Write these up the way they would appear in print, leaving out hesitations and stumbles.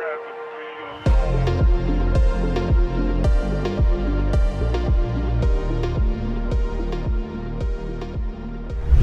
The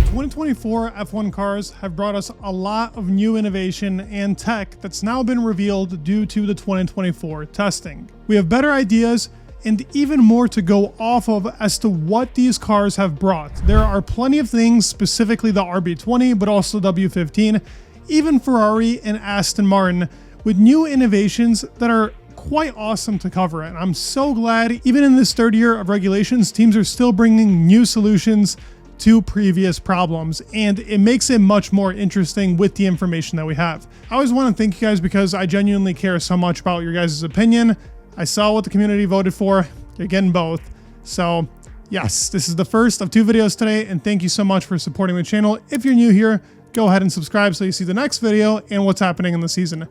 2024 F1 cars have brought us a lot of new innovation and tech that's now been revealed due to the 2024 testing. We have better ideas and even more to go off of as to what these cars have brought. There are plenty of things, specifically the RB20, but also W15, even Ferrari and Aston Martin, with new innovations that are quite awesome to cover. And I'm so glad, even in this third year of regulations, teams are still bringing new solutions to previous problems, and it makes it much more interesting with the information that we have. I always want to thank you guys because I genuinely care so much about your guys' opinion. I saw what the community voted for. You're getting both. So yes, this is the first of 2 videos today, and thank you so much for supporting the channel. If you're new here, go ahead and subscribe so you see the next video and what's happening in the season.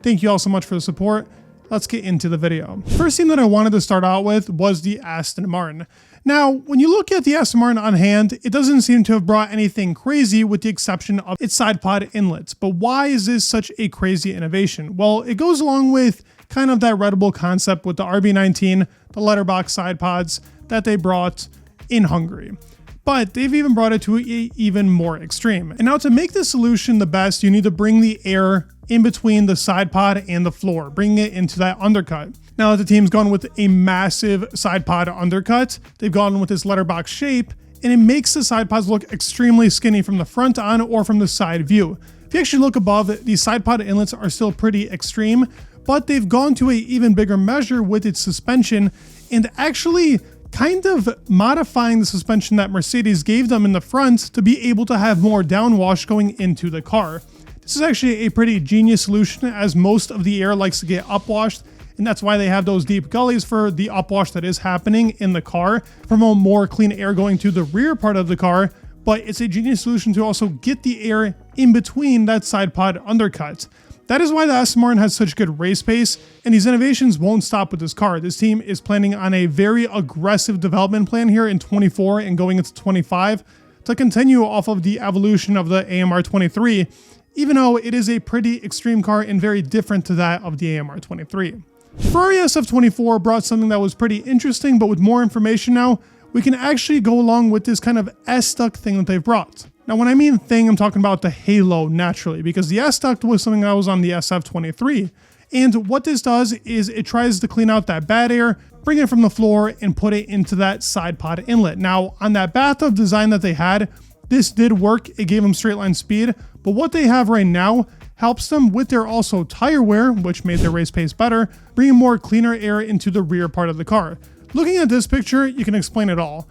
Thank you all so much for the support. Let's get into the video. First thing that I wanted to start out with was the Aston Martin. Now, when you look at the Aston Martin on hand, it doesn't seem to have brought anything crazy with the exception of its side pod inlets. But why is this such a crazy innovation? Well, it goes along with kind of that Red Bull concept with the RB19, the letterbox side pods that they brought in Hungary. But they've even brought it to an even more extreme. And now to make this solution the best, you need to bring the air in between the side pod and the floor, bringing it into that undercut. Now that the team's gone with a massive side pod undercut, they've gone with this letterbox shape, and it makes the side pods look extremely skinny from the front on or from the side view. If you actually look above, these side pod inlets are still pretty extreme, but they've gone to an even bigger measure with its suspension and actually kind of modifying the suspension that Mercedes gave them in the front to be able to have more downwash going into the car. This is actually a pretty genius solution, as most of the air likes to get upwashed, and that's why they have those deep gullies for the upwash that is happening in the car, promote more clean air going to the rear part of the car. But it's a genius solution to also get the air in between that side pod undercut. That is why the Aston Martin has such good race pace, and these innovations won't stop with this car. This team is planning on a very aggressive development plan here in 24 and going into 25 to continue off of the evolution of the AMR 23, even though it is a pretty extreme car and very different to that of the AMR 23. Ferrari SF24 brought something that was pretty interesting, but with more information now, we can actually go along with this kind of S-duct thing that they've brought. Now, when I mean thing, I'm talking about the halo naturally, because the S-duct was something that was on the SF23. And what this does is it tries to clean out that bad air, bring it from the floor, and put it into that side pod inlet. Now, on that bathtub design that they had, this did work. It gave them straight line speed, but what they have right now helps them with their also tire wear, which made their race pace better, bringing more cleaner air into the rear part of the car. Looking at this picture, you can explain it all.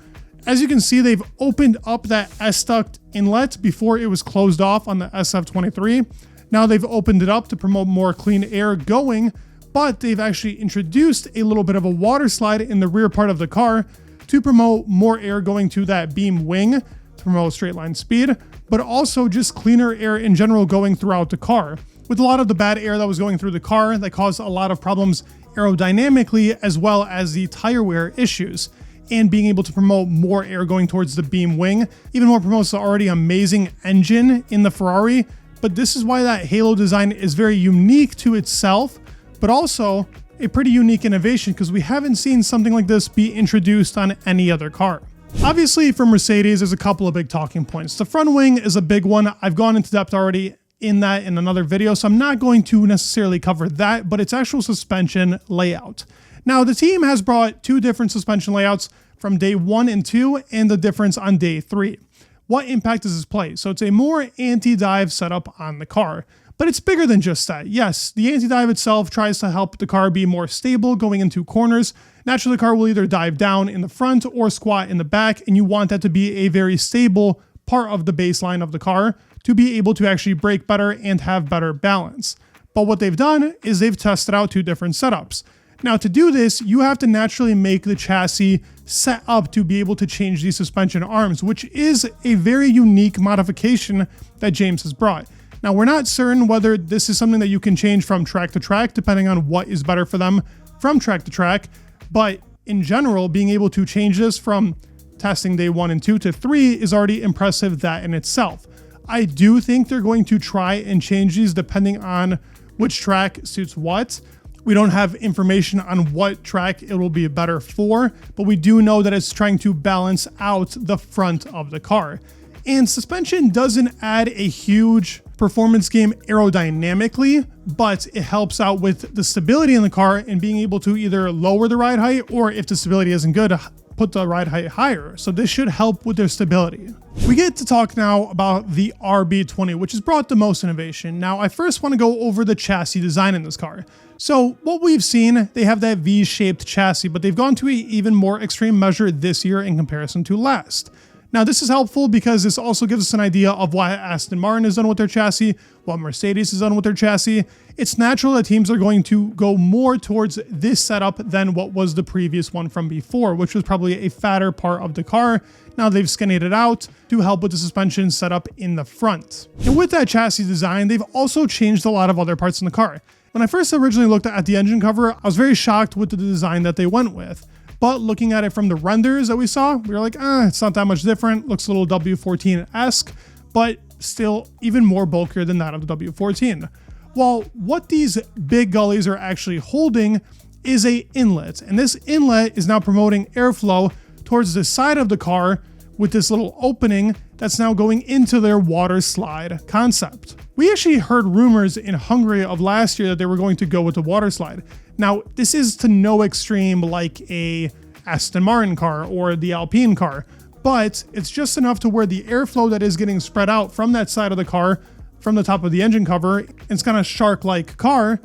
As you can see, they've opened up that S-duct inlet before it was closed off on the SF23. Now they've opened it up to promote more clean air going, but they've actually introduced a little bit of a water slide in the rear part of the car to promote more air going to that beam wing, to promote straight line speed, but also just cleaner air in general going throughout the car. With a lot of the bad air that was going through the car, that caused a lot of problems aerodynamically, as well as the tire wear issues, and being able to promote more air going towards the beam wing, even more promotes the already amazing engine in the Ferrari. But this is why that halo design is very unique to itself, but also a pretty unique innovation, because we haven't seen something like this be introduced on any other car. Obviously, for Mercedes, there's a couple of big talking points. The front wing is a big one. I've gone into depth already in that in another video, so I'm not going to necessarily cover that, but its actual suspension layout. Now, the team has brought 2 different suspension layouts from day 1 and 2, and the difference on day 3. What impact does this play? So it's a more anti-dive setup on the car, but it's bigger than just that. Yes, the anti-dive itself tries to help the car be more stable going into corners. Naturally, the car will either dive down in the front or squat in the back, and you want that to be a very stable part of the baseline of the car to be able to actually brake better and have better balance. But what they've done is they've tested out 2 different setups. Now, to do this, you have to naturally make the chassis set up to be able to change these suspension arms, which is a very unique modification that James has brought. Now, we're not certain whether this is something that you can change from track to track, depending on what is better for them from track to track. But in general, being able to change this from testing day 1 and 2 to 3 is already impressive that in itself. I do think they're going to try and change these depending on which track suits what. We don't have information on what track it will be better for, but we do know that it's trying to balance out the front of the car. And suspension doesn't add a huge performance gain aerodynamically, but it helps out with the stability in the car and being able to either lower the ride height, or if the stability isn't good, put the ride height higher. So this should help with their stability. We get to talk now about the RB20, which has brought the most innovation. Now, I first want to go over the chassis design in this car. So what we've seen, they have that V-shaped chassis, but they've gone to an even more extreme measure this year in comparison to last. Now, this is helpful because this also gives us an idea of what Aston Martin has done with their chassis, what Mercedes has done with their chassis. It's natural that teams are going to go more towards this setup than what was the previous one from before, which was probably a fatter part of the car. Now they've skinnied it out to help with the suspension setup in the front. And with that chassis design, they've also changed a lot of other parts in the car. When I first originally looked at the engine cover, I was very shocked with the design that they went with. But looking at it from the renders that we saw, we were like, it's not that much different. Looks a little W14-esque, but still even more bulkier than that of the W14. Well, what these big gullies are actually holding is an inlet, and this inlet is now promoting airflow towards the side of the car with this little opening that's now going into their water slide concept. We actually heard rumors in Hungary of last year that they were going to go with the water slide. Now, this is to no extreme like a Aston Martin car or the Alpine car, but it's just enough to where the airflow that is getting spread out from that side of the car, from the top of the engine cover, it's kind of shark-like car,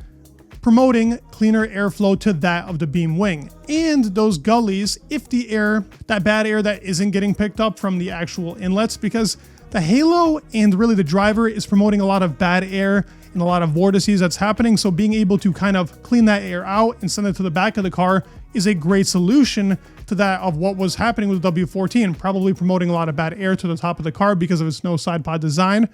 promoting cleaner airflow to that of the beam wing. And those gullies, if the air, that bad air that isn't getting picked up from the actual inlets, because the halo and really the driver is promoting a lot of bad air and a lot of vortices that's happening. So being able to kind of clean that air out and send it to the back of the car is a great solution to that of what was happening with W14, probably promoting a lot of bad air to the top of the car because of its no side pod design.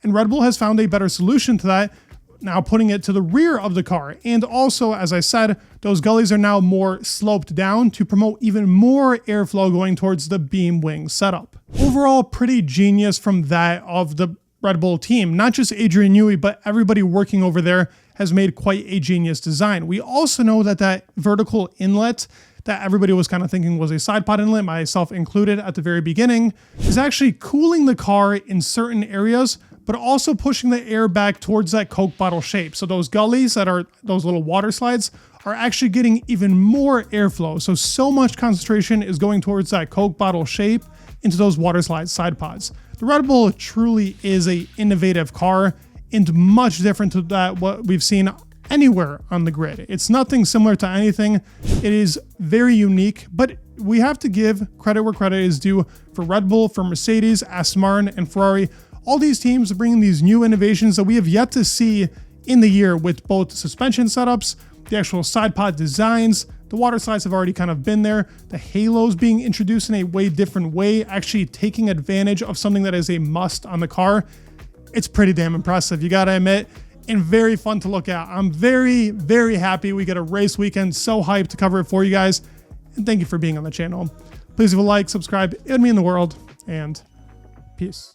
And Red Bull has found a better solution to that, now putting it to the rear of the car. And also, as I said, those gullies are now more sloped down to promote even more airflow going towards the beam wing setup. Overall, pretty genius from that of the Red Bull team. Not just Adrian Newey, but everybody working over there has made quite a genius design. We also know that that vertical inlet that everybody was kind of thinking was a side pod inlet, myself included at the very beginning, is actually cooling the car in certain areas, but also pushing the air back towards that Coke bottle shape. So those gullies that are those little water slides are actually getting even more airflow. So much concentration is going towards that Coke bottle shape into those water slide side pods. The Red Bull truly is an innovative car and much different to that what we've seen anywhere on the grid. It's nothing similar to anything. It is very unique, but we have to give credit where credit is due for Red Bull, for Mercedes, Aston Martin, and Ferrari. All these teams are bringing these new innovations that we have yet to see in the year with both suspension setups, the actual side pod designs. The water slides have already kind of been there. The halos being introduced in a way different way, actually taking advantage of something that is a must on the car. It's pretty damn impressive, you gotta admit, and very fun to look at. I'm very, very happy we get a race weekend. So hyped to cover it for you guys. And thank you for being on the channel. Please leave a like, subscribe, it would mean the world, and peace.